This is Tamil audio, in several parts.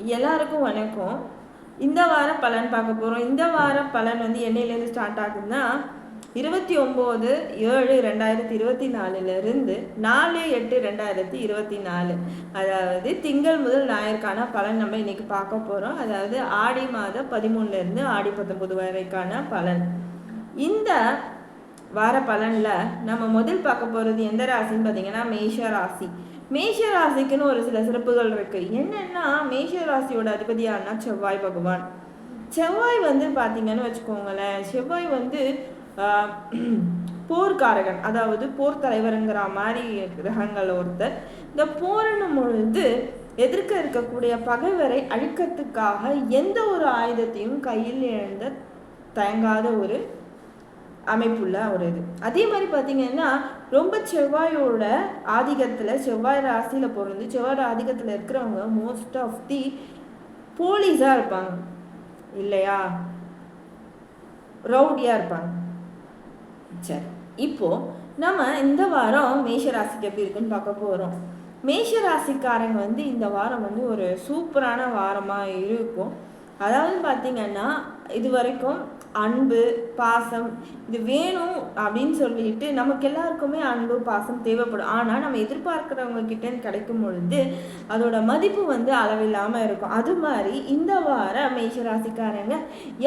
எல்லாருக்கும் வணக்கம். இந்த வார பலன் பார்க்க போகிறோம். இந்த வார பலன் வந்து என்னையிலேருந்து ஸ்டார்ட் ஆகுதுன்னா 29/7/2024 4/8/2024, அதாவது திங்கள் முதல் ஞாயிற்கான பலன் நம்ம இன்னைக்கு பார்க்க போகிறோம். அதாவது ஆடி மாதம் 13லேருந்து ஆடி 19 வரைக்கான பலன். இந்த வார பலனில் நம்ம முதல் பார்க்க போகிறது எந்த ராசின்னு பார்த்தீங்கன்னா மேஷ ராசி. மேஷ ராசிக்குன்னு ஒரு சில சிறப்புகள் இருக்கு. என்னன்னா மேஷ ராசியோட அதிபதியானா செவ்வாய் பகவான். செவ்வாய் வந்து பார்த்தீங்கன்னு வச்சுக்கோங்களேன், செவ்வாய் வந்து போர்க்காரகன், அதாவது போர் தலைவருங்கிற மாதிரி கிரகங்கள் ஒருத்தர். இந்த போரினும் பொழுது எதிர்க்க இருக்கக்கூடிய பகைவரை அழிக்கிறதுக்காக எந்த ஒரு ஆயுதத்தையும் கையில் எழுந்த தயங்காத ஒரு அமைப்புள்ள ஒரு இது. அதே மாதிரி பார்த்தீங்கன்னா ரொம்ப செவ்வாயோட ஆதிக்கத்தில், செவ்வாய் ராசியில் பிறந்து செவ்வாய் ஆதிக்கத்தில் இருக்கிறவங்க மோஸ்ட் ஆஃப் தி போலீஸாக இருப்பாங்க இல்லையா, ரவுடியாக இருப்பாங்க. சரி, இப்போது நம்ம இந்த வாரம் மேஷ ராசிக்கு எப்படி இருக்குன்னு பார்க்க போகிறோம். மேஷ ராசிக்காரங்க வந்து இந்த வாரம் வந்து ஒரு சூப்பரான வாரமாக இருக்கும். அதாவது பார்த்திங்கன்னா இது வரைக்கும் அன்பு பாசம் இது வேணும் அப்படின்னு சொல்லிட்டு நமக்கு எல்லாருக்குமே அன்பு பாசம் தேவைப்படும். ஆனால் நம்ம எதிர்பார்க்குறவங்க கிட்டேருந்து கிடைக்கும் பொழுது அதோட மதிப்பு வந்து அளவில்லாமல் இருக்கும். அது மாதிரி இந்த வாரம் மேஷராசிக்காரங்க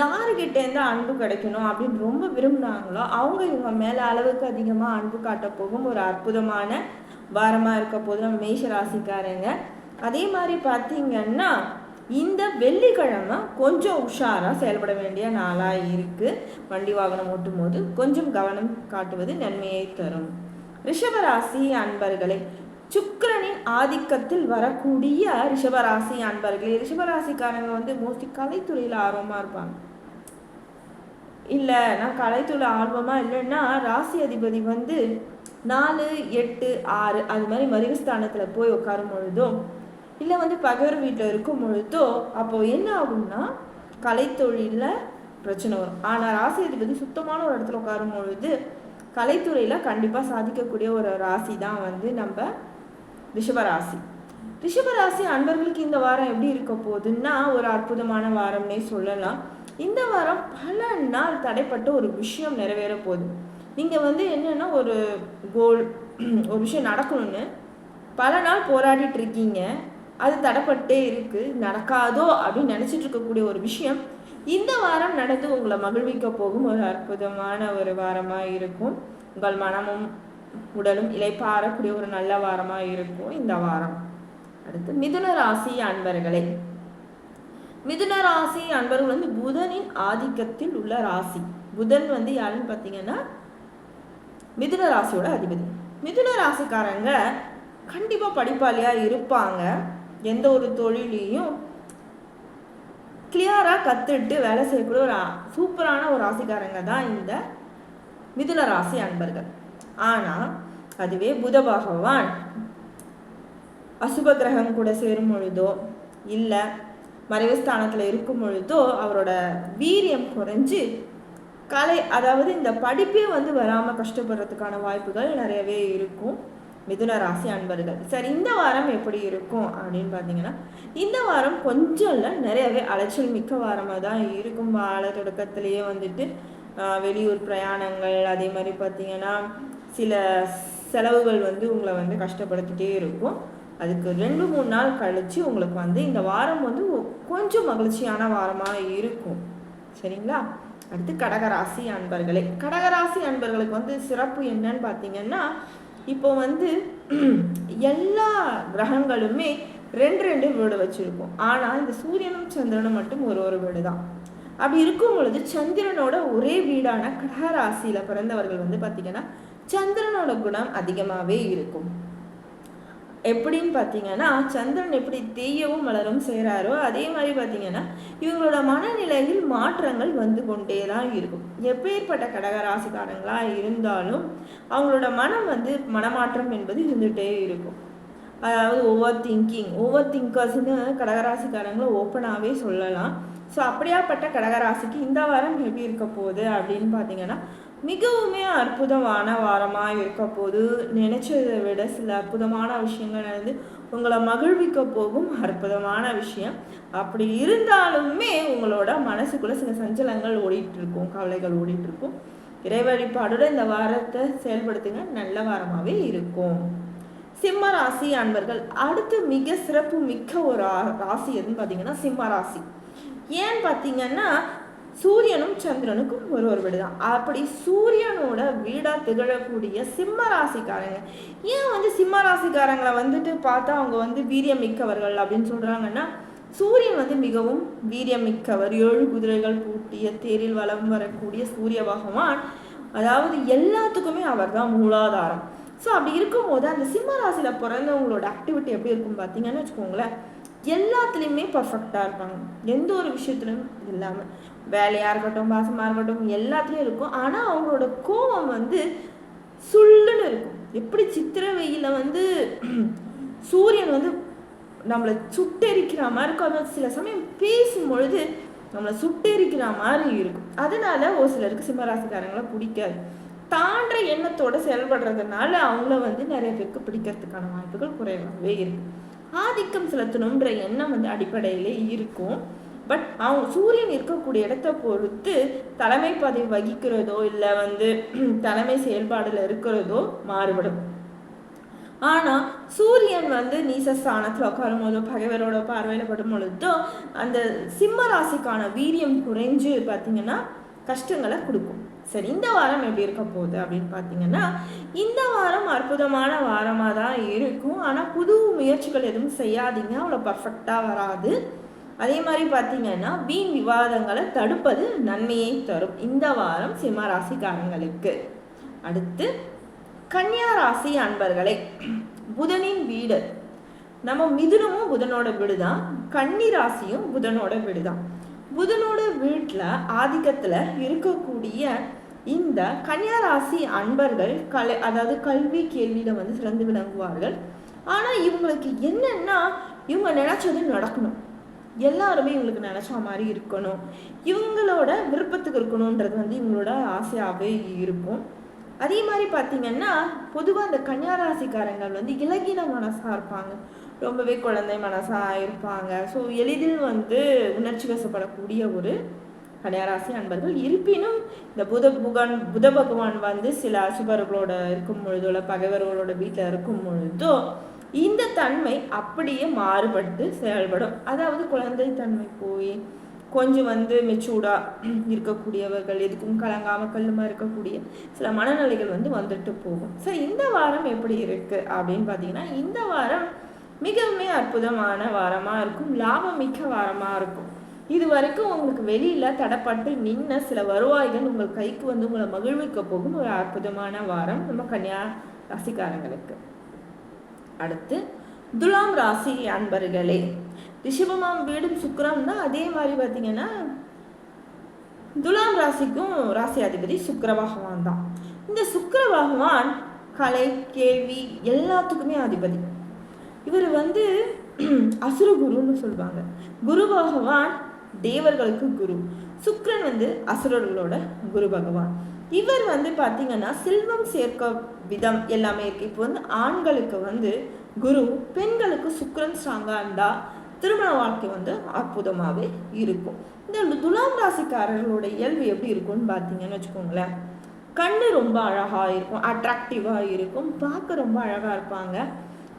யாருக்கிட்டேருந்து அன்பு கிடைக்கணும் அப்படின்னு ரொம்ப விரும்பினாங்களோ அவங்க இவங்க மேலே அளவுக்கு அதிகமாக அன்பு காட்ட போகும் ஒரு அற்புதமான வாரமாக இருக்க போது நம்ம மேஷராசிக்காரங்க. அதே மாதிரி பார்த்திங்கன்னா இந்த வெள்ளிக்கிழமை கொஞ்சம் உஷாராக செயல்பட வேண்டிய நாளாக இருக்குது. வண்டி வாகனம் ஓட்டும் போது கொஞ்சம் கவனம் காட்டுவது நன்மையை தரும். ரிஷபராசி அன்பர்களே, சுக்கிரனின் ஆதிக்கத்தில் வரக்கூடிய ரிஷபராசி அன்பர்களே, ரிஷபராசிக்காரங்க வந்து மோஸ்ட்லி கலைத்துறையில் ஆர்வமாக இருப்பாங்க. இல்லை நான் கலைத்துறை ஆர்வமாக இல்லைன்னா ராசி அதிபதி வந்து 4, 8, 6 அது மாதிரி மருகஸ்தானத்தில் போய் உட்காரும் பொழுதும் இல்லை வந்து பகைவர் வீட்டில் இருக்கும் பொழுதோ அப்போது என்ன ஆகும்னா கலைத்தொழிலில் பிரச்சனை வரும். ஆனால் ராசி அதிபதி சுத்தமான ஒரு இடத்துல உட்காரும் பொழுது கலைத்துறையில் கண்டிப்பாக சாதிக்கக்கூடிய ஒரு ராசி தான் வந்து நம்ம ரிஷபராசி. ரிஷபராசி அன்பர்களுக்கு இந்த வாரம் எப்படி இருக்க போகுதுன்னா ஒரு அற்புதமான வாரம்னே சொல்லலாம். இந்த வாரம் பல நாள் தடைப்பட்ட ஒரு விஷயம் நிறைவேற போகுது. நீங்கள் வந்து என்னென்னா ஒரு கோல், ஒரு விஷயம் நடக்கணும்னு பல நாள் போராடிட்டு இருக்கீங்க, அது தடைப்பட்டே இருக்குது, நடக்காதோ அப்படின்னு நினச்சிட்டு இருக்கக்கூடிய ஒரு விஷயம் இந்த வாரம் நடந்து உங்களை மகிழ்விக்க போகும் ஒரு அற்புதமான ஒரு வாரமாக இருக்கும். உங்கள் மனமும் உடலும் இளைப்பாறக்கூடிய ஒரு நல்ல வாரமாக இருக்கும் இந்த வாரம். அடுத்து மிதுன ராசி அன்பர்களே, மிதுன ராசி அன்பர்கள் வந்து புதனின் ஆதிக்கத்தில் உள்ள ராசி. புதன் வந்து யாருன்னு பார்த்தீங்கன்னா மிதுன ராசியோட அதிபதி. மிதுன ராசிக்காரங்க கண்டிப்பாக படிப்பாளியாக இருப்பாங்க. எந்த ஒரு தொழிலையும் கிளியராக கற்றுட்டு வேலை செய்யக்கூடிய ஒரு சூப்பரான ஒரு ராசிக்காரங்க தான் இந்த மிதுன ராசி அன்பர்கள். ஆனால் அதுவே புத பகவான் அசுப கிரகம் கூட சேரும் பொழுதோ இல்லை மறைவுஸ்தானத்தில் இருக்கும் பொழுதோ அவரோட வீரியம் குறைஞ்சி கலை, அதாவது இந்த படிப்பே வந்து வராமல் கஷ்டப்படுறதுக்கான வாய்ப்புகள் நிறையவே இருக்கும் மிதுன ராசி அன்பர்கள். சரி, இந்த வாரம் எப்படி இருக்கும் அப்படின்னு பார்த்தீங்கன்னா இந்த வாரம் கொஞ்சம் இல்லை நிறையவே அலைச்சல் மிக்க வாரமாக தான் இருக்கும். வாழ தொடக்கத்திலேயே வந்துட்டு வெளியூர் பிரயாணங்கள், அதே மாதிரி பார்த்தீங்கன்னா சில செலவுகள் வந்து உங்களை வந்து கஷ்டப்படுத்திட்டே இருக்கும். அதுக்கு 2-3 நாள் கழித்து உங்களுக்கு வந்து இந்த வாரம் வந்து கொஞ்சம் மகிழ்ச்சியான வாரமாக இருக்கும். சரிங்களா? அடுத்து கடகராசி அன்பர்களே, கடகராசி அன்பர்களுக்கு வந்து சிறப்பு என்னன்னு பார்த்தீங்கன்னா இப்போ வந்து எல்லா கிரகங்களுமே 2 வீடு வச்சுருக்கும். ஆனால் இந்த சூரியனும் சந்திரனும் மட்டும் ஒரு வீடு தான். அப்படி இருக்கும் பொழுது சந்திரனோட ஒரே வீடான கடகராசியில் பிறந்தவர்கள் வந்து பார்த்திங்கன்னா சந்திரனோட குணம் அதிகமாகவே இருக்கும். எப்படின்னு பார்த்தீங்கன்னா சந்திரன் எப்படி தேயவும் வளரும் செய்கிறாரோ அதே மாதிரி பார்த்தீங்கன்னா இவங்களோட மனநிலையில் மாற்றங்கள் வந்து கொண்டே தான் இருக்கும். எப்பேற்பட்ட கடகராசிக்காரங்களாக இருந்தாலும் அவங்களோட மனம் வந்து மனமாற்றம் என்பது இருந்துகிட்டே இருக்கும். அதாவது ஓவர் திங்கர்ஸ்னு கடகராசிக்காரங்களை ஓப்பனாகவே சொல்லலாம். ஸோ அப்படியாப்பட்ட கடகராசிக்கு இந்த வாரம் எப்படி இருக்க போகுது அப்படின்னு பார்த்தீங்கன்னா மிகவுமே அற்புதமான வாரமாக இருக்க போது. நினைச்சதை விட சில அற்புதமான விஷயங்கள் நடந்து உங்களை மகிழ்விக்க போகும் அற்புதமான விஷயம். அப்படி இருந்தாலுமே உங்களோட மனசுக்குள்ள சில சஞ்சலங்கள் ஓடிட்டு இருக்கும், கவலைகள் ஓடிட்டு இருக்கும். இறை வழிபாடோட இந்த வாரத்தை செயல்படுத்துங்க, நல்ல வாரமாகவே இருக்கும். சிம்ம ராசி அன்பர்கள், அடுத்து மிக சிறப்பு மிக்க ஒரு ராசி எதுன்னு பார்த்தீங்கன்னா சிம்ம ராசி. ஏன்னு பார்த்தீங்கன்னா சூரியனும் சந்திரனுக்கும் ஒரு வீடு தான். அப்படி சூரியனோட வீடா திகழக்கூடிய சிம்ம ராசிக்காரங்க, ஏன் சிம்ம ராசிக்காரங்களை பார்த்தா அவங்க வீரியம் மிக்கவர்கள் அப்படின்னு சொல்றாங்கன்னா, சூரியன் மிகவும் வீரியம் மிக்கவர். 7 குதிரைகள் பூட்டிய தேரில் வலம் வரக்கூடிய சூரிய பகவான், அதாவது எல்லாத்துக்குமே அவர் தான் மூலாதாரம். ஸோ அப்படி இருக்கும்போது அந்த சிம்ம ராசியில் பிறந்தவங்களோட ஆக்டிவிட்டி எப்படி இருக்கும் பார்த்தீங்கன்னு வச்சுக்கோங்களேன், எல்லாத்துலேயுமே பர்ஃபெக்டாக இருப்பாங்க. எந்த ஒரு விஷயத்துலையும் இல்லாமல், வேலையாக இருக்கட்டும், பாசமாக இருக்கட்டும், எல்லாத்துலேயும் இருக்கும். ஆனால் அவங்களோட கோபம் சுள்ளுன்னு இருக்கும். எப்படி சித்திரை வெயிலில் சூரியன் நம்மளை சுட்டெரிக்கிற மாதிரி இருக்கும். அது சில சமயம் பேசும்பொழுது நம்மளை சுட்டெரிக்கிற மாதிரி இருக்கும். அதனால ஒரு சிலருக்கு சிம்மராசிக்காரங்களை பிடிக்காது. தாண்ட எண்ணத்தோடு செயல்படுறதுனால அவங்கள நிறைய பேருக்கு பிடிக்கிறதுக்கான வாய்ப்புகள் குறைவாகவே இருக்கு. ஆதிக்கம் செலுத்தணுன்ற எண்ணம் அடிப்படையிலே இருக்கும். பட் அவங்க சூரியன் இருக்கக்கூடிய இடத்த பொறுத்து தலைமை பதவி வகிக்கிறதோ இல்லை தலைமை செயல்பாடுல இருக்கிறதோ மாறுபடும். ஆனால் சூரியன் நீசஸ்தானத்தில் உட்காரும் போதோ பகைவரோட பார்வையில் படும் பொழுதோ அந்த சிம்ம ராசிக்கான வீரியம் குறைஞ்சு பார்த்தீங்கன்னா கஷ்டங்களை கொடுக்கும். சரி, இந்த வாரம் எப்படி இருக்க போகுது அப்படின்னு பார்த்தீங்கன்னா, இந்த வாரம் அற்புதமான வாரமாக தான் இருக்கும். ஆனால் புது முயற்சிகள் எதுவும் செய்யாதீங்க, அவ்வளோ பர்ஃபெக்டாக வராது. அதே மாதிரி பார்த்தீங்கன்னா வீண் விவாதங்களை தடுப்பது நன்மையை தரும் இந்த வாரம் சிம்ம ராசிக்காரங்களுக்கு. அடுத்து கன்னியா ராசி அன்பர்களே, புதனின் வீடு. நம்ம மிதுனமும் புதனோட வீடு தான், கன்னி ராசியும் புதனோட வீடு தான். புதனோட வீட்டில் ஆதிக்கத்தில் இருக்கக்கூடிய இந்த கன்னியா ராசி அன்பர்கள் அதாவது கல்வி கேள்வியில் சிறந்து விளங்குவார்கள். ஆனால் இவங்களுக்கு என்னன்னா, இவங்க நினைச்சது நடக்கணும், எல்லாருமே இவங்களுக்கு நினைச்ச மாதிரி இருக்கணும், இவங்களோட விருப்பத்துக்கு இருக்கணுன்றது இவங்களோட ஆசையாகவே இருக்கும். அதே மாதிரி பார்த்தீங்கன்னா பொதுவாக அந்த கன்னியா ராசிக்காரங்கள் இலகின மனசாக இருப்பாங்க, ரொம்பவே குழந்தை மனசாக இருப்பாங்க. ஸோ எளிதில் உணர்ச்சி வசப்படக்கூடிய ஒரு கன்னியாராசி அன்பர்கள். இருப்பினும் இந்த புத பகவான் சில அசுபர்களோட இருக்கும் பொழுதோ இல்லை பகைவர்களோட வீட்டில் இருக்கும் பொழுதோ இந்த தன்மை அப்படியே மாறுபட்டு செயல்படும். அதாவது குழந்தை தன்மை போய் கொஞ்சம் மெச்சூர்டாக இருக்கக்கூடியவர்கள், எதுக்கும் கலங்காமல் கல்லுமா இருக்கக்கூடிய சில மனநிலைகள் வந்துட்டு போகும். சரி, இந்த வாரம் எப்படி இருக்குது அப்படின்னு பார்த்தீங்கன்னா, இந்த வாரம் மிகவுமே அற்புதமான வாரமாக இருக்கும், லாபம் மிக்க வாரமாக இருக்கும். இது வரைக்கும் உங்களுக்கு வெளியில் தடப்பட்டு நின்ன சில வருவாய்கள் உங்கள் கைக்கு உங்களை மகிழ்விக்க போகும் ஒரு அற்புதமான வாரம் நம்ம கன்னியா ராசிக்காரங்களுக்கு. அடுத்து துலாம் ராசி அன்பர்களே, ரிஷபமாம் வீடும் சுக்கிரம் தான். அதே மாதிரி பார்த்தீங்கன்னா துலாம் ராசிக்கும் ராசி அதிபதி சுக்கிர பகவான் தான். இந்த சுக்கிர பகவான் கலை கேள்வி எல்லாத்துக்குமே அதிபதி. இவர் அசுர குருன்னு சொல்லுவாங்க. குரு பகவான் தேவர்களுக்கு குரு, சுக்கிரன் அசுரர்களோட குரு பகவான். இவர் பார்த்தீங்கன்னா செல்வம் சேர்க்க விதம் எல்லாமே இருக்கு. இப்போ ஆண்களுக்கு குரு, பெண்களுக்கு சுக்கிரன் ஸ்ட்ராங்கா இருந்தா திருமண வாழ்க்கை அற்புதமாகவே இருக்கும். இந்த துலாம் ராசிக்காரர்களோட இயல்பு எப்படி இருக்கும்னு பார்த்தீங்கன்னு வச்சுக்கோங்களேன், கண்ணு ரொம்ப அழகா இருக்கும், அட்ராக்டிவா இருக்கும், பார்க்க ரொம்ப அழகா இருப்பாங்க.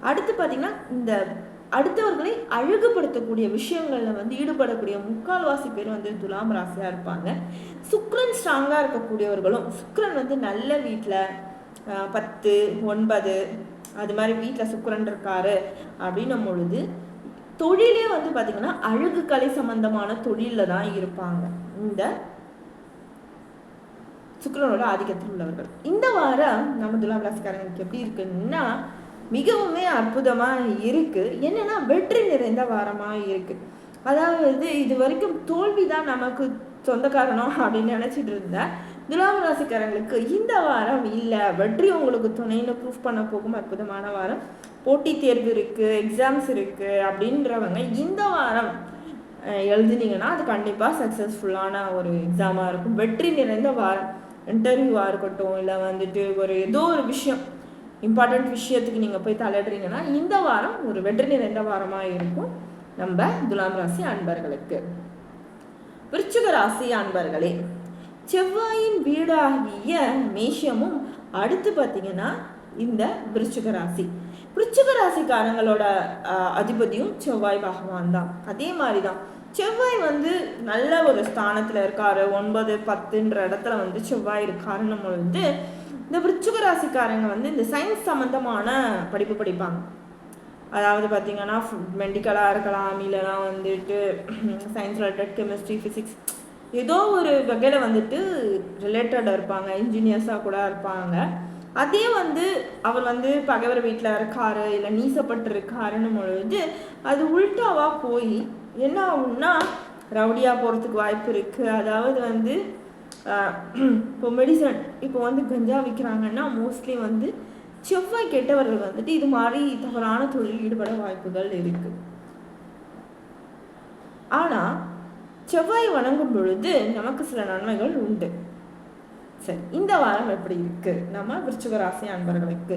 அடுத்து பார்த்தீங்கன்னா இந்த அடுத்தவர்களை அழகுபடுத்தக்கூடிய விஷயங்கள்ல ஈடுபடக்கூடிய முக்கால்வாசி பேர் துலாம் ராசியா இருப்பாங்க. சுக்கிரன் ஸ்ட்ராங்கா இருக்கக்கூடியவர்களும், சுக்கிரன் நல்ல வீட்டில் 10, 9 அது மாதிரி வீட்டில் சுக்கிரன் இருக்காரு அப்படின்னும் பொழுது தொழிலே பார்த்தீங்கன்னா அழகு கலை சம்பந்தமான தொழிலில் தான் இருப்பாங்க இந்த சுக்கிரனோட ஆதிக்கத்தில் உள்ளவர்கள். இந்த வாரம் நம்ம துலாம் ராசிக்காரங்களுக்கு எப்படி இருக்குன்னா மிகவுமே அற்புதமா இருக்கு. என்னன்னா வெற்றி நிறைந்த வாரமா இருக்கு. அதாவது இது வரைக்கும் தோல்விதான் நமக்கு சொந்த காரணம் அப்படின்னு நினைச்சிட்டு இருந்த துலாம் ராசிக்காரங்களுக்கு இந்த வாரம் இல்லை, வெற்றி உங்களுக்கு துணைன்னு ப்ரூஃப் பண்ண போகும் அற்புதமான வாரம். போட்டி தேர்வு இருக்கு, எக்ஸாம்ஸ் இருக்கு அப்படின்றவங்க இந்த வாரம் எழுதுனீங்கன்னா அது கண்டிப்பாக சக்ஸஸ்ஃபுல்லான ஒரு எக்ஸாமாக இருக்கும். வெற்றி நிறைந்த வாரம். இன்டர்வியூவாக இருக்கட்டும், இல்லை வந்துட்டு ஒரு ஏதோ ஒரு விஷயம், இம்பார்ட்டண்ட் விஷயத்துக்கு நீங்கள் போய் தலையிடுறீங்கன்னா இந்த வாரம் ஒரு வெற்றி நிறைந்த வாரமாக இருக்கும் நம்ம துலாம் ராசி அன்பர்களுக்கு. விருச்சிக ராசி அன்பர்களே, செவ்வாயின் வீடாகிய மேஷமும் அடுத்து பார்த்தீங்கன்னா இந்த விருச்சிக ராசி. விருச்சிக ராசிக்காரங்களோட அதிபதியும் செவ்வாய் பகவான் தான். அதே மாதிரி தான் செவ்வாய் வந்து நல்ல ஒரு ஸ்தானத்தில் இருக்காரு, 9, 10ன்ற இடத்துல வந்து செவ்வாய் இருக்காருன்னு பொழுது இந்த விருச்சிக ராசிக்காரங்க வந்து இந்த சயின்ஸ் சம்மந்தமான படிப்பு படிப்பாங்க. அதாவது பார்த்தீங்கன்னா மெடிக்கலாக இருக்கலாம், இல்லைனா வந்துட்டு சயின்ஸ் ரிலேட்டட், கெமிஸ்ட்ரி, ஃபிசிக்ஸ், ஏதோ ஒரு வகையில் வந்துட்டு ரிலேட்டடாக இருப்பாங்க, இன்ஜினியர்ஸாக கூட இருப்பாங்க. அதே வந்து அவர் வந்து பகைவர் வீட்டில் இருக்காரு, இல்லை நீசப்பட்டு இருக்காருன்னு பொழுது அது உல்டாவாக போய் என்ன ஆகும்னா ரவுடியாக போகிறதுக்கு வாய்ப்பு இருக்குது. அதாவது வந்து இப்போ மெடிசன், இப்போ வந்து கஞ்சா விற்கிறாங்கன்னா மோஸ்ட்லி வந்து செவ்வாய் கெட்டவர்கள் வந்துட்டு இது மாதிரி தவறான தொழில் ஈடுபட வாய்ப்புகள் இருக்கு. ஆனால் செவ்வாய் வணங்கும் பொழுது நமக்கு சில நன்மைகள் உண்டு. சரி, இந்த வாரம் எப்படி இருக்கு நம்ம விருச்சிக ராசி அன்பர்களுக்கு?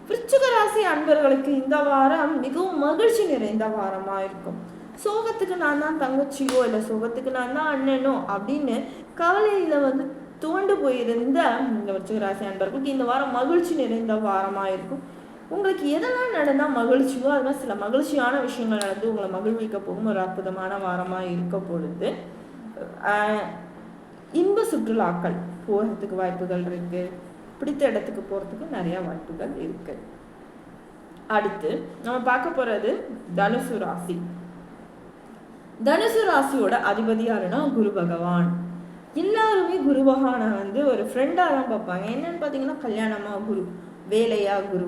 விருச்சிக ராசி அன்பர்களுக்கு இந்த வாரம் மிகவும் மகிழ்ச்சி நிறைந்த வாரமா இருக்கும். சோகத்துக்கு நான் தான் தங்கச்சியோ இல்லை சோகத்துக்கு நான் தான் அண்ணனோ அப்படின்னு கவலையில வந்து தோண்டு போயிருந்த இந்த விருச்சிக ராசி அன்பர்களுக்கு இந்த வாரம் மகிழ்ச்சி நிறைந்த வாரமா இருக்கும். உங்களுக்கு எதெல்லாம் நடந்தால் மகிழ்ச்சியோ அது மாதிரி சில மகிழ்ச்சியான விஷயங்கள் நடந்து உங்களை மகிழ்விக்க போகும் ஒரு அற்புதமான வாரமாக இருக்க பொழுது இன்ப சுற்றுலாக்கள் போகிறதுக்கு வாய்ப்புகள் இருக்கு, பிடித்த இடத்துக்கு போகிறதுக்கு நிறைய வாய்ப்புகள் இருக்கு. அடுத்து நம்ம பார்க்க போறது தனுசு ராசி. தனுசு ராசியோட அதிபதி யாருன்னா குரு பகவான். எல்லாருமே குரு பகவானை வந்து ஒரு ஃப்ரெண்டாக தான் பார்ப்பாங்க. என்னன்னு பார்த்தீங்கன்னா கல்யாணமா குரு, வேலையா குரு,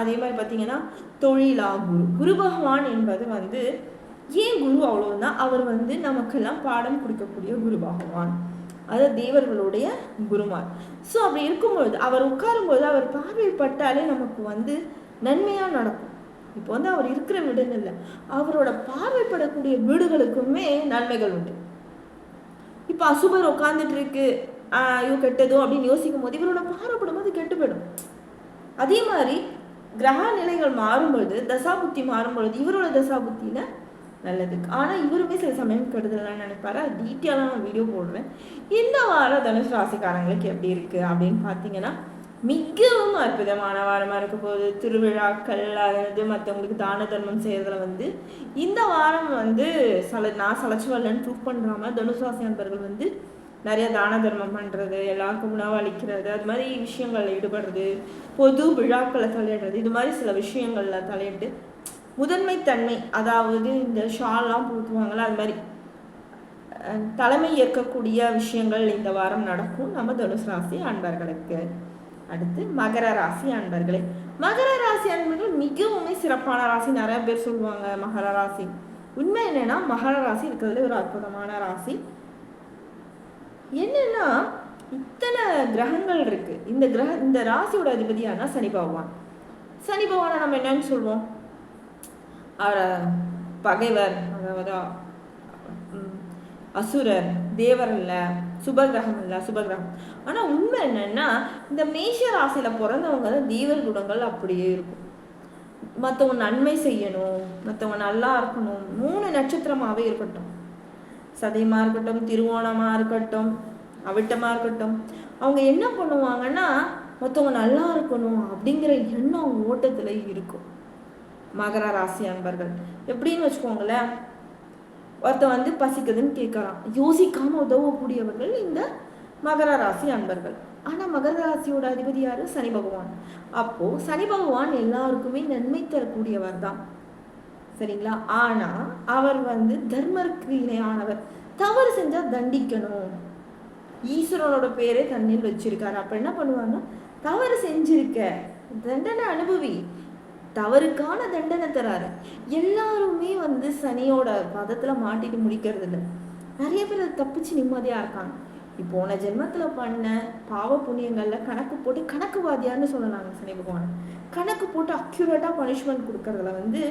அதே மாதிரி பார்த்தீங்கன்னா தொழிலா குரு. குரு பகவான் என்பது வந்து ஏன் குரு அவ்வளோன்னா அவர் வந்து நமக்கெல்லாம் பாடம் கொடுக்கக்கூடிய குரு பகவான், அது தேவர்களுடைய குருமார். ஸோ அப்படி இருக்கும்பொழுது அவர் உட்காரும்போது அவர் பார்வைப்பட்டாலே நமக்கு வந்து நன்மையாக நடக்கும். இப்போ வந்து அவர் இருக்கிற வீடுன்னு இல்லை, அவரோட பார்வைப்படக்கூடிய வீடுகளுக்குமே நன்மைகள் உண்டு. இப்போ அசுபர் உட்காந்துட்டு இருக்கு, ஐயோ கெட்டதோ அப்படின்னு யோசிக்கும் போது இவரோட பார்வைப்படும் போது கெட்டு போயிடும். அதே மாதிரி கிரக நிலைகள் மாறும்பொழுது, தசாபுத்தி மாறும்பொழுது இவரோட தசாபுத்தியில நல்லது. ஆனால் இவருமே சில சமயம் கெடுதலாம் நினைப்பாரு. அது டீட்டெயிலாக நான் வீடியோ போடுறேன். இந்த வாரம் தனுசு ராசிக்காரங்களுக்கு எப்படி இருக்கு அப்படின்னு பார்த்தீங்கன்னா மிகவும் அற்புதமான வாரமாக இருக்க போகுது. திருவிழாக்கள், அதாவது மற்றவங்களுக்கு தான தர்மம் செய்யறதுல வந்து இந்த வாரம் வந்து நான் சளைச்சு வரலன்னு ப்ரூவ் பண்ணுறாம தனுசு ராசி நண்பர்கள் வந்து நிறைய தான தர்மம் பண்ணுறது, எல்லாருக்கும் உணவு அளிக்கிறது, அது மாதிரி விஷயங்களில் ஈடுபடுறது, பொது விழாக்களை தலையிடுறது, இது மாதிரி சில விஷயங்களில் தலையிட்டு முதன்மைத்தன்மை, அதாவது இந்த ஷால்லாம் போட்டுவாங்களா அது மாதிரி தலைமை ஏற்கக்கூடிய விஷயங்கள் இந்த வாரம் நடக்கும் நம்ம தனுசு ராசி அன்பர்களுக்கு. அடுத்து மகர ராசி அன்பர்களே. மகர ராசி அன்பர்கள் மிகவும் சிறப்பான ராசி. நிறைய பேர் சொல்லுவாங்க மகர ராசி. உண்மை என்னன்னா மகர ராசி இருக்கிறதுல ஒரு அற்புதமான ராசி. என்னன்னா இத்தனை கிரகங்கள் இருக்கு. இந்த ராசியோட அதிபதியானா சனி பகவான். சனி பகவானை நம்ம என்னன்னு சொல்லுவோம்? பகைவர், அதாவது அசுரர், தேவர் இல்லை, சுபகிரகம் இல்லை, சுபகிரகம். ஆனால் உண்மை என்னன்னா இந்த மேஷ ராசியில பிறந்தவங்க தான் தேவர் குணங்கள் அப்படியே இருக்கும். மற்றவங்க நன்மை செய்யணும், மற்றவங்க நல்லா இருக்கணும். 3 நட்சத்திரமாகவே இருக்கட்டும், சதயமா இருக்கட்டும், திருவோணமா இருக்கட்டும், அவிட்டமா இருக்கட்டும், அவங்க என்ன பண்ணுவாங்கன்னா மற்றவங்க நல்லா இருக்கணும் அப்படிங்கிற எண்ணம் ஓட்டத்துல இருக்கும். மகர ராசி அன்பர்கள் எப்படின்னு வச்சுக்கோங்களேன், ஒருத்த வந்து பசிக்குதுன்னு கேட்கறான், யோசிக்காம உதவக்கூடியவர்கள் இந்த மகர ராசி அன்பர்கள். ஆனா மகர ராசியோட அதிபதி யாரு? சனி பகவான். அப்போ சனி பகவான் எல்லாருக்குமே நன்மை தரக்கூடியவர் தான், சரிங்களா? ஆனா அவர் வந்து தர்மருக்கு இணையானவர். தவறு செஞ்சா தண்டிக்கணும், ஈஸ்வரனோட பேரே தண்ணில் வச்சிருக்காரு. அப்ப என்ன பண்ணுவாங்க, தவறு செஞ்சிருக்க தண்டனை அனுபவி, தவறுக்கான தண்டனை தராரு. எல்லாருமே வந்து சனியோட பதத்துல மாட்டிட்டு முடிக்கிறது இல்லை. நிறைய பேர் தப்பிச்சு நிம்மதியா இருக்காங்க. போன ஜென்மத்துல பண்ண பாவ புண்ணியங்கள்ல கணக்கு போட்டு கணக்குவாதியான்னு சொல்லலாங்க சனி பகவான். கணக்கு போட்டு அக்யூரேட்டா பனிஷ்மெண்ட் கொடுக்கறதுல வந்து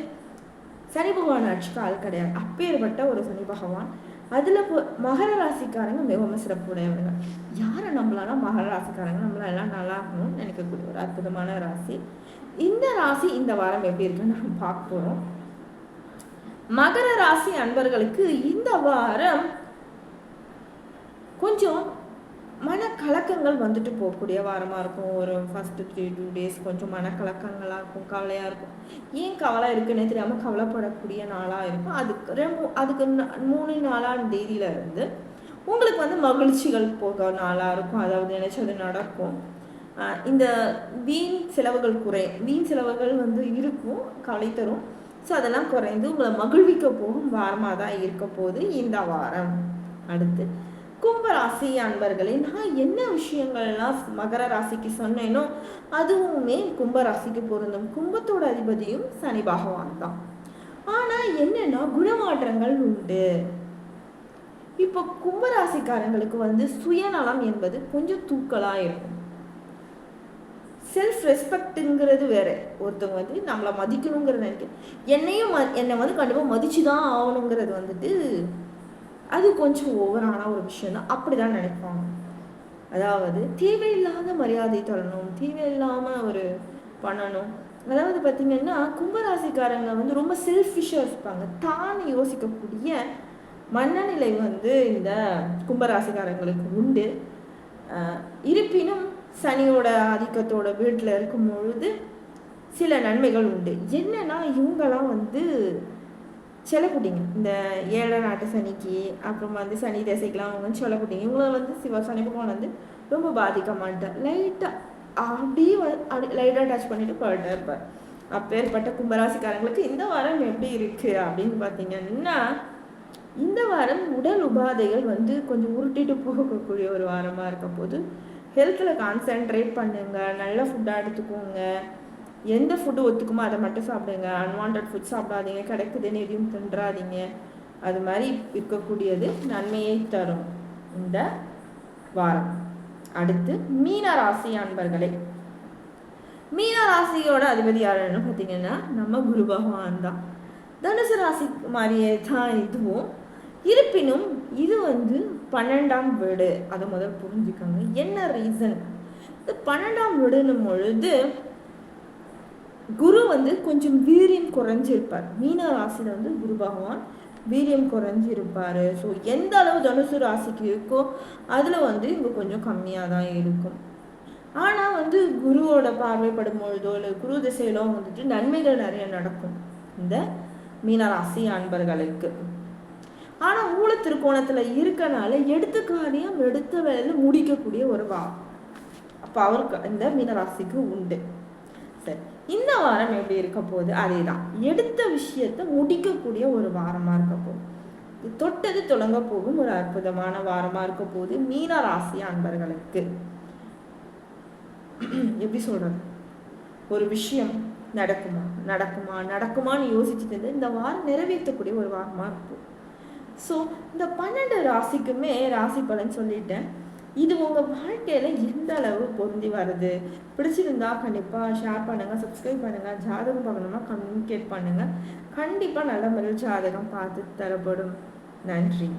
சனி பகவான் அடிச்சுக்க ஆள் கிடையாது. அப்பேற்பட்ட ஒரு சனி பகவான் அதில் மகர ராசிக்காரங்க மிகவும் சிறப்புடையவர்கள். யாரை நம்பலாம்னா மகர ராசிக்காரங்க நம்மள எல்லாம் நல்லா இருக்கணும்னு நினைக்கக்கூடிய ஒரு அற்புதமான ராசி. இந்த ராசி இந்த வாரம் எப்படி இருக்குன்னு நம்ம பார்க்க போகிறோம். மகர ராசி அன்பர்களுக்கு இந்த வாரம் கொஞ்சம் மனக்கலக்கங்கள் வந்துட்டு போகக்கூடிய வாரமாக இருக்கும். ஒரு ஃபஸ்ட்டு 2 days கொஞ்சம் மனக்கலக்கங்களாக இருக்கும், கவலையாக இருக்கும். ஏன் கவலை இருக்குன்னு தெரியாமல் கவலைப்படக்கூடிய நாளாக இருக்கும். அதுக்கு 3 4ஆம் தேதியிலேருந்து உங்களுக்கு வந்து மகிழ்ச்சிகள் போக நாளாக இருக்கும். அதாவது நினைச்சது நடக்கும். இந்த வீண் செலவுகள் வந்து இருக்கும், கவலை தரும். ஸோ அதெல்லாம் குறைந்து உங்களை மகிழ்விக்க போகும் வாரமாக தான் இருக்க போகுது இந்த வாரம். அடுத்து கும்பராசி அன்பர்களே, நான் என்ன விஷயங்கள்லாம் மகர ராசிக்கு சொன்னேனோ அதுவுமே கும்பராசிக்கு பொருந்தும். கும்பத்தோட அதிபதியும் சனி பகவான் தான். ஆனால் என்னன்னா குணமாற்றங்கள் உண்டு. இப்போ கும்பராசிக்காரங்களுக்கு வந்து சுயநலம் என்பது கொஞ்சம் தூக்கலாக இருக்கும். செல்ஃப் ரெஸ்பெக்ட்டுங்கிறது வேற. ஒருத்தவங்க வந்து நம்மளை மதிக்கணுங்கிறது என்னை வந்து கண்டிப்பாக மதிச்சு தான் ஆகணுங்கிறது வந்துட்டு அது கொஞ்சம் ஓவரான ஒரு விஷயம் தான். அப்படி தான் நினைப்பாங்க. அதாவது தேவையில்லாத மரியாதை தரணும், தேவையில்லாமல் ஒரு பண்ணணும். அதாவது பார்த்திங்கன்னா கும்பராசிக்காரங்க வந்து ரொம்ப செல்ஃபிஷாக இருப்பாங்க. தான் யோசிக்கக்கூடிய மனநிலை வந்து இந்த கும்பராசிக்காரங்களுக்கு உண்டு. இருப்பினும் சனியோட ஆதிக்கத்தோட வீட்டில் இருக்கும் பொழுது சில நன்மைகள் உண்டு. என்னன்னா இவங்கெல்லாம் வந்து செல்லக்குட்டிங்க. இந்த 7 நாட்டு சனிக்கு அப்புறம் வந்து சனி தசைக்கெலாம் அவங்க வந்து செல்லக்குட்டிங்க. இவங்கள வந்து சனி பகவான் வந்து ரொம்ப பாதிக்க மாட்டார். அப்படியே லைட்டாக டச் பண்ணிட்டு போயிட்டே இருப்பார். அப்பேற்பட்ட கும்பராசிக்காரங்களுக்கு இந்த வாரம் எப்படி இருக்குது அப்படின்னு பார்த்தீங்கன்னா, இந்த வாரம் உடல் உபாதைகள் வந்து கொஞ்சம் உருட்டிட்டு போகக்கூடிய ஒரு வாரமாக இருக்க போது ஹெல்த்தில் கான்சென்ட்ரேட் பண்ணுங்க. நல்ல ஃபுட்டாக எடுத்துக்கோங்க. எந்த ஃபுட்டு ஒத்துக்குமோ அதை மட்டும் சாப்பிடுங்க. அன்வான்ட் ஃபுட் சாப்பிடாதீங்க. கிடைக்குதுன்னு எதையும் தின்றாதீங்க. அது மாதிரி இருக்கக்கூடியது நன்மையை தரும் இந்த வாரம். அடுத்து மீன ராசி அன்பர்களே, மீன ராசியோட அதிபதி யாருன்னு பார்த்தீங்கன்னா நம்ம குரு பகவான் தான். தனுசு ராசி மாதிரியே தான் இதுவும். இருப்பினும் இது வந்து 12ஆம் வீடு. அதை முதல் புரிஞ்சுக்கோங்க. என்ன ரீசன்? இது 12ஆம் வீடுன்னும் பொழுது குரு வந்து கொஞ்சம் வீரியம் குறைஞ்சிருப்பார். மீன ராசியில் வந்து குரு பகவான் வீரியம் குறைஞ்சிருப்பார். ஸோ எந்த அளவு தனுசு ராசிக்கு இருக்கோ அதில் வந்து இங்கே கொஞ்சம் கம்மியாக தான் இருக்கும். ஆனால் வந்து குருவோட பார்வைப்படும் பொழுதோ இல்லை குரு திசையிலோ வந்துட்டு நன்மைகள் நிறைய நடக்கும் இந்த மீனராசி அன்பர்களுக்கு. ஆனால் மூல திருக்கோணத்தில் இருக்கனால எடுத்த காரியம் எடுத்த வேலையில் முடிக்கக்கூடிய ஒரு அப்போ அவருக்கு இந்த மீனராசிக்கு உண்டு. சரி, இந்த வாரம் எப்படி இருக்க போகுது? அதே தான், எடுத்த விஷயத்தை முடிக்கக்கூடிய ஒரு வாரமாக இருக்க போகுது. தொட்டது தொடங்க போகும் ஒரு அற்புதமான வாரமாக இருக்க போகுது மீன ராசி அன்பர்களுக்கு. எப்படி சொல்றது, ஒரு விஷயம் நடக்குமான்னு யோசிச்சுட்டு இந்த வாரம் நிறைவேற்றக்கூடிய ஒரு வாரமாக இருக்கும். ஸோ இந்த 12 ராசிக்குமே ராசி பலன் சொல்லிட்டேன். இது உங்கள் வாழ்க்கையில் எந்த அளவு பொருந்தி வருது? பிடிச்சிருந்தா கண்டிப்பாக ஷேர் பண்ணுங்கள், சப்ஸ்கிரைப் பண்ணுங்கள். ஜாதகம் பார்க்கணுமா கம்யூனிகேட் பண்ணுங்கள். கண்டிப்பாக நல்ல முறையில் ஜாதகம் பார்த்து தரப்படும். நன்றி.